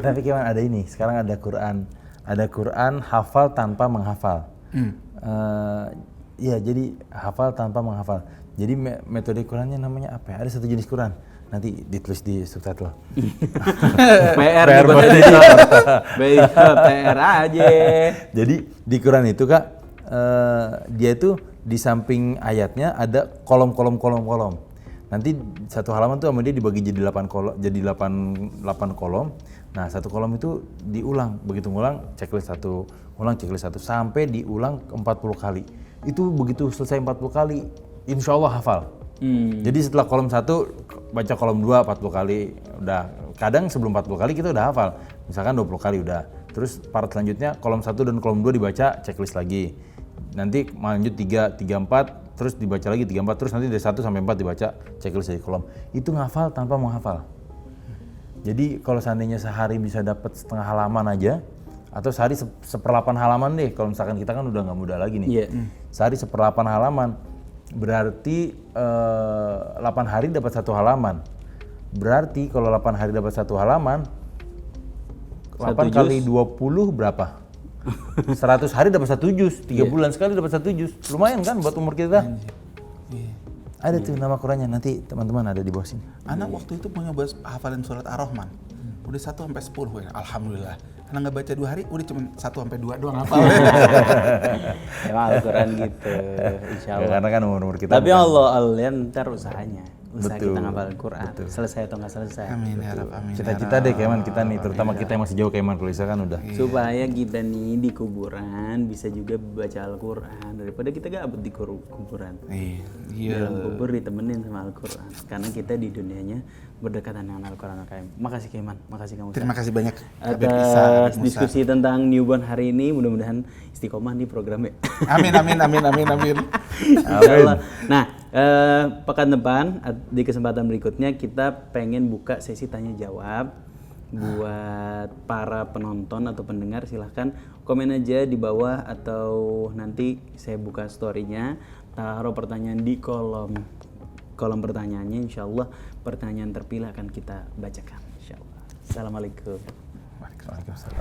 S3: Tapi Kaiman ada ini, sekarang ada Quran hafal tanpa menghafal. Iya, jadi hafal tanpa menghafal. Jadi metode Qurannya namanya apa ya? Ada satu jenis Quran, nanti ditulis di subtitle.
S1: PR PR aja.
S3: Jadi di Quran itu Kak, dia itu di samping ayatnya ada kolom. Nanti satu halaman tuh sama dia dibagi jadi 8 kolom. Nah, satu kolom itu diulang, begitu ngulang checklist satu sampai diulang 40 kali. Itu begitu selesai 40 kali, insya Allah hafal. Jadi setelah kolom 1 baca kolom 2 40 kali, udah. Kadang sebelum 40 kali kita udah hafal, misalkan 20 kali udah. Terus part selanjutnya kolom 1 dan kolom 2 dibaca, checklist lagi. Nanti lanjut 3, 4, terus dibaca lagi 3, 4, terus nanti dari 1 sampai 4 dibaca, checklist dari kolom. Itu ngafal tanpa menghafal. Jadi kalau seandainya sehari bisa dapat setengah halaman aja, atau sehari 1/8 halaman deh, kalau misalkan kita kan udah nggak muda lagi nih. Sehari 1/8 halaman, berarti 8 hari dapat 1 halaman. Berarti kalau 8 hari dapat 1 halaman, 8 kali 20 berapa? 100 hari dapat 1 juz, 3 bulan sekali dapat 1 juz. Lumayan kan buat umur kita? Ada tuh nama Qurannya, nanti teman-teman ada di bawah sini.
S2: Anak waktu itu punya hafalin surat Ar-Rahman. Udah 1 sampai 10, alhamdulillah. Karena nggak baca 2 hari, udah cuma 1 sampai 2 doang hafal.
S1: Emang Al-Quran gitu, insya Allah.
S3: Karena kan umur kita.
S1: Tapi Allah ntar usahanya. Usaha kita ngapal Al-Quran. Selesai atau nggak selesai.
S2: Amin ya Rabb, amin.
S3: Cita-cita deh Kaiman kita nih, terutama kita yang masih jauh Kaiman, kalau Isa kan udah.
S1: Supaya kita nih di kuburan bisa juga baca Al-Quran daripada kita gabut di kuburan.
S2: Iya.
S1: Dalam kubur ditemenin sama Al-Quran. Karena kita di dunianya berdekatan dengan Al-Quran. Makasih Kaiman, makasih kamu.
S2: Terima kasih banyak
S1: atas diskusi tentang newborn hari ini. Mudah-mudahan istiqomah di programnya.
S2: Amin.
S1: Nah, pekan depan di kesempatan berikutnya kita pengen buka sesi tanya jawab buat para penonton atau pendengar. Silahkan komen aja di bawah atau nanti saya buka story-nya, taruh pertanyaan di kolom pertanyaannya. Insya Allah pertanyaan terpilih akan kita bacakan. Insya Allah. Assalamualaikum.
S3: Waalaikumsalam.